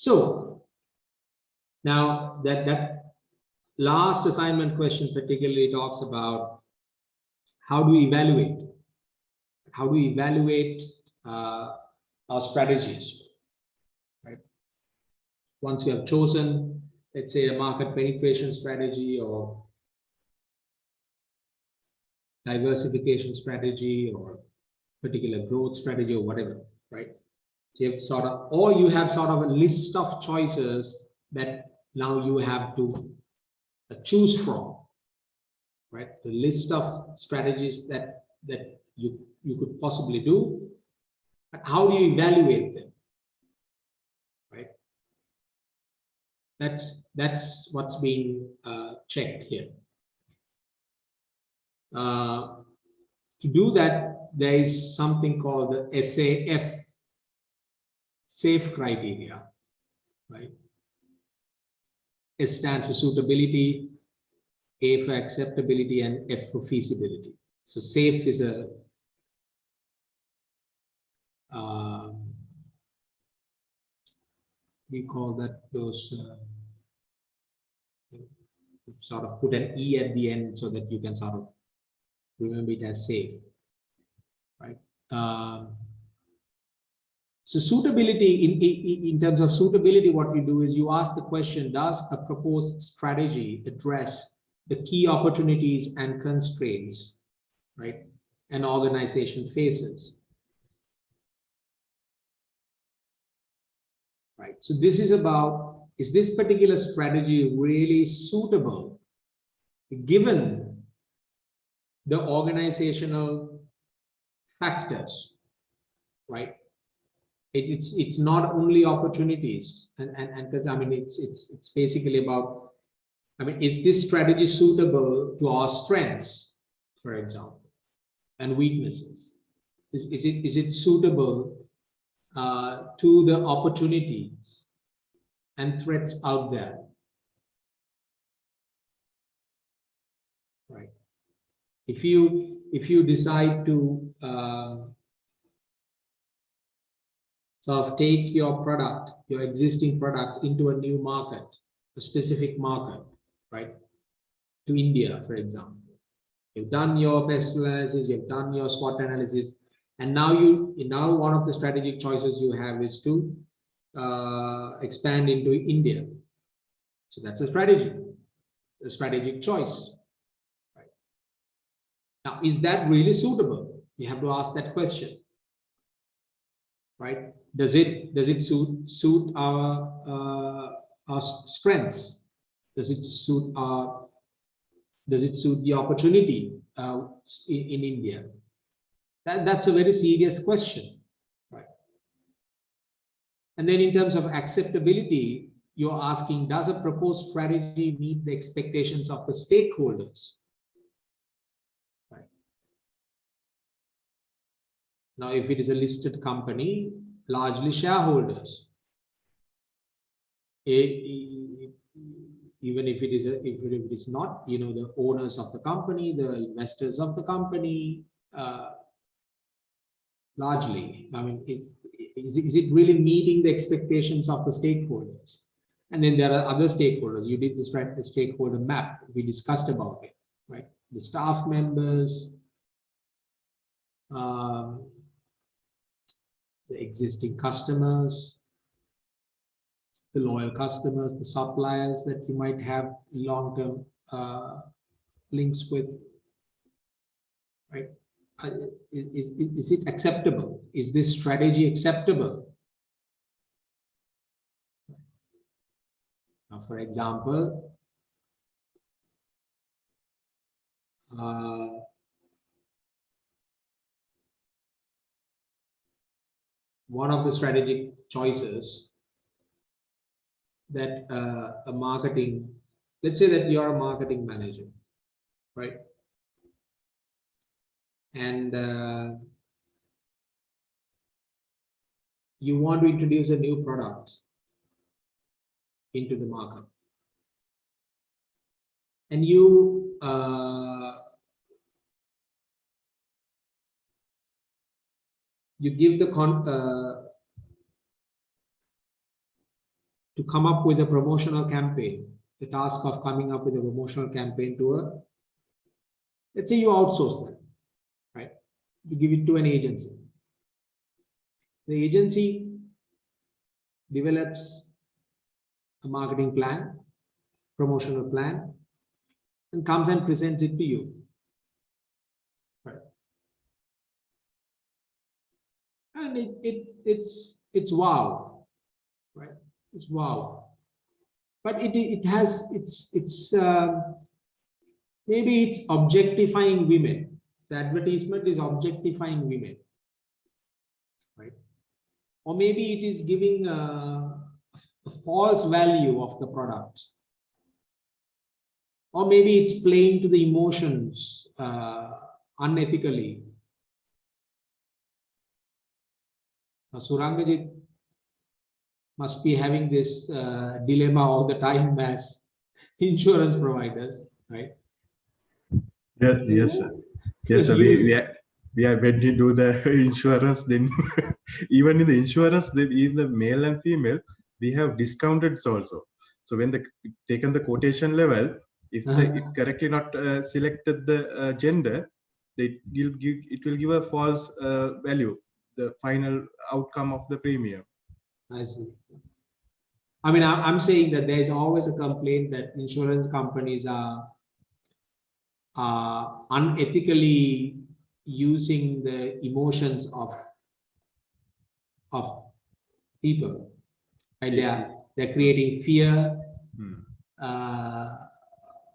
So now that last assignment question particularly talks about how do we evaluate? How do we evaluate our strategies? Right. Once you have chosen, let's say, a market penetration strategy or diversification strategy or particular growth strategy or whatever, right? So you have sort of, or you have sort of a list of choices that now you have to choose from, right? The list of strategies that you could possibly do. How do you evaluate them, right? That's what's being checked here. To do that, there is something called the SAF, safe criteria, right? S stands for suitability, A for acceptability, and F for feasibility. So safe is a we call that those sort of put an E at the end so that you can sort of remember it as safe, right? So suitability, in terms of suitability, what we do is you ask the question, does a proposed strategy address the key opportunities and constraints, right, an organization faces? Right. So this is about, is this particular strategy really suitable given the organizational factors, right? It's not only opportunities, and because I mean it's basically about, I mean, is this strategy suitable to our strengths, for example, and weaknesses? Is it suitable to the opportunities and threats out there, right? If you decide to sort of take your product, your existing product, into a new market, a specific market, right? To India, for example. You've done your pest analysis, you've done your SWOT analysis, and now one of the strategic choices you have is to expand into India. So that's a strategy, a strategic choice. Right? Now, is that really suitable? You have to ask that question. Right? Does it suit our strengths? Does it suit the opportunity in India? That's a very serious question, right? And then in terms of acceptability, you're asking, does a proposed strategy meet the expectations of the stakeholders? Right. Now, if it is a listed company, largely shareholders. Even if it is not, the owners of the company, the investors of the company, largely, I mean, is it really meeting the expectations of the stakeholders? And then there are other stakeholders. You did the stakeholder map. We discussed about it, right? The staff members, the existing customers, the loyal customers, the suppliers that you might have long-term links with, right? Is it acceptable? Is this strategy acceptable? Now, for example, one of the strategic choices that a marketing, let's say that you're a marketing manager, right? And you want to introduce a new product into the market, and you give the to come up with a promotional campaign, the task of coming up with a promotional campaign to a, let's say you outsource that, right? You give it to an agency. The agency develops a marketing plan, promotional plan, and comes and presents it to you. Right. And it's wow, right? It's wow. But it has maybe it's objectifying women. The advertisement is objectifying women, right? Or maybe it is giving a false value of the product. Or maybe it's playing to the emotions unethically. Now, Surangajit must be having this dilemma all the time as insurance providers, right? Yeah, yes, sir. Yes, sir. We are when we do the insurance, then even in the insurance, in the male and female, we have discounted also. So when the taken the quotation level, if if correctly not selected the gender, it will give a false value, the final outcome of the premium. I see. I mean, I'm saying that there is always a complaint that insurance companies are unethically using the emotions of people, and they're creating fear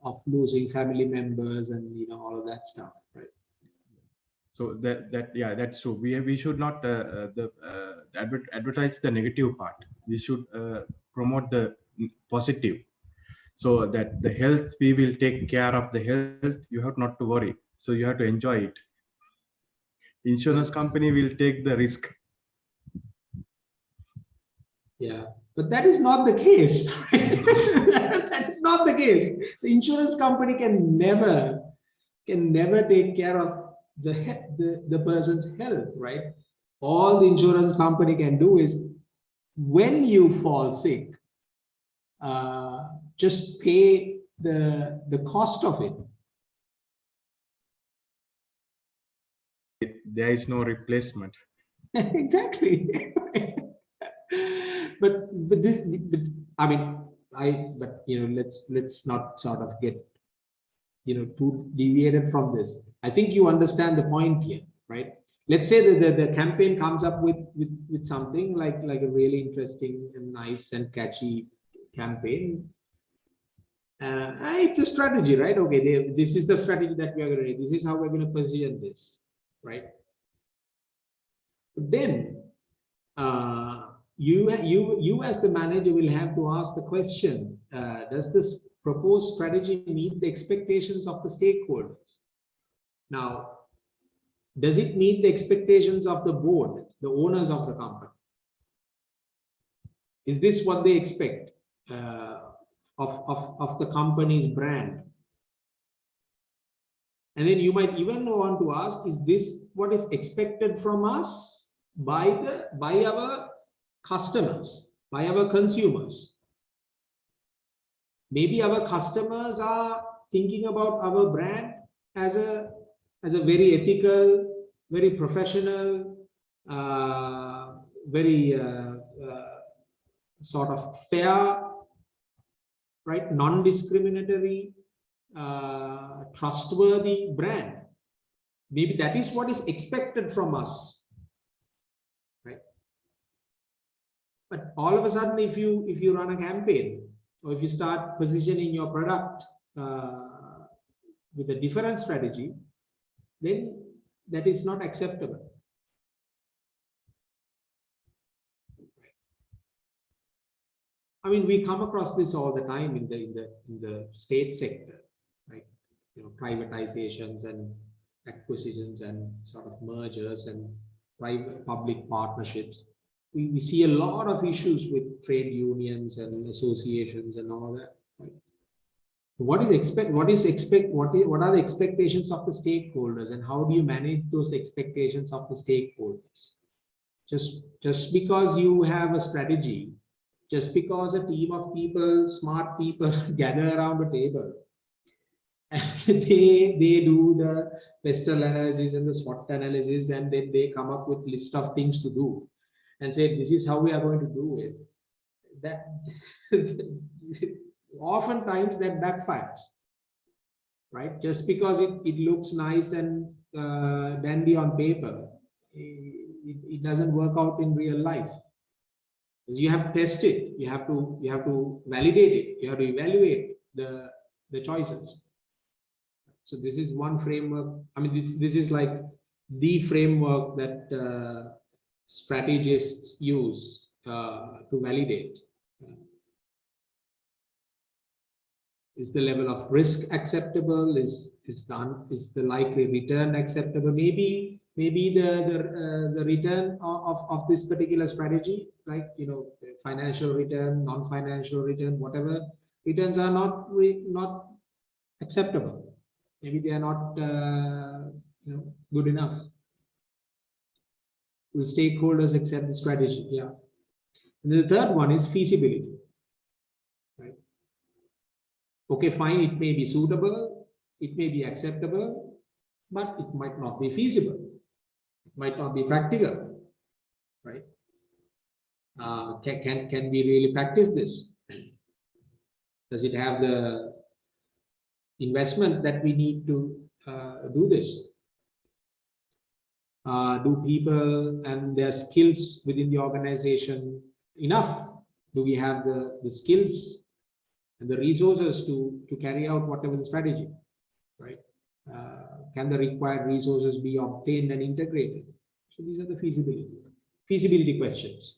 of losing family members and all of that stuff, right? So that's true. We should not advertise the negative part. We should promote the positive, so that the health, we will take care of the health. You have not to worry. So you have to enjoy it. Insurance company will take the risk. Yeah, but that is not the case. Right? That is not the case. The insurance company can never take care of the person's health, right? All the insurance company can do is, when you fall sick, just pay the cost of it. There is no replacement. Exactly. but I mean, let's not sort of get too deviated from this. I think you understand the point here, right? Let's say that the campaign comes up with something like a really interesting and nice and catchy campaign. It's a strategy, right? Okay, this is the strategy that we are going to do. This is how we're going to position this, right? But then you as the manager will have to ask the question: does this proposed strategy meet the expectations of the stakeholders? Now, does it meet the expectations of the board, the owners of the company? Is this what they expect of the company's brand? And then you might even want to ask, is this what is expected from us by our customers, by our consumers? Maybe our customers are thinking about our brand as a very ethical, very professional, very sort of fair, right, non-discriminatory, trustworthy brand. Maybe that is what is expected from us, right? But all of a sudden, if you run a campaign, or if you start positioning your product with a different strategy, then that is not acceptable. I mean, we come across this all the time in the state sector, right? Privatizations and acquisitions and sort of mergers and private-public partnerships. We see a lot of issues with trade unions and associations and all that. Right? What are the expectations of the stakeholders, and how do you manage those expectations of the stakeholders? Just because you have a strategy just because a team of people, smart people, gather around the table and they do the pestle analysis and the SWOT analysis, and then they come up with list of things to do and say, this is how we are going to do it. That oftentimes that backfires, right? Just because it looks nice and dandy on paper, it doesn't work out in real life. Because you have to test it, you have to validate it, you have to evaluate the choices. So this is one framework. I mean, this is like the framework that strategists use to validate. Is the level of risk acceptable? Is the likely return acceptable? Maybe the return of this particular strategy, like, you know, financial return, non-financial return, whatever returns are not acceptable. Maybe they are not you know, good enough. Will stakeholders accept the strategy? Yeah. And the third one is feasibility. Right. Okay, fine. It may be suitable. It may be acceptable, but it might not be feasible. It might not be practical. Right. Can we really practice this? Does it have the investment that we need to do this? Do people and their skills within the organization enough? Do we have the skills and the resources to carry out whatever the strategy, right? Can the required resources be obtained and integrated? So these are the feasibility questions.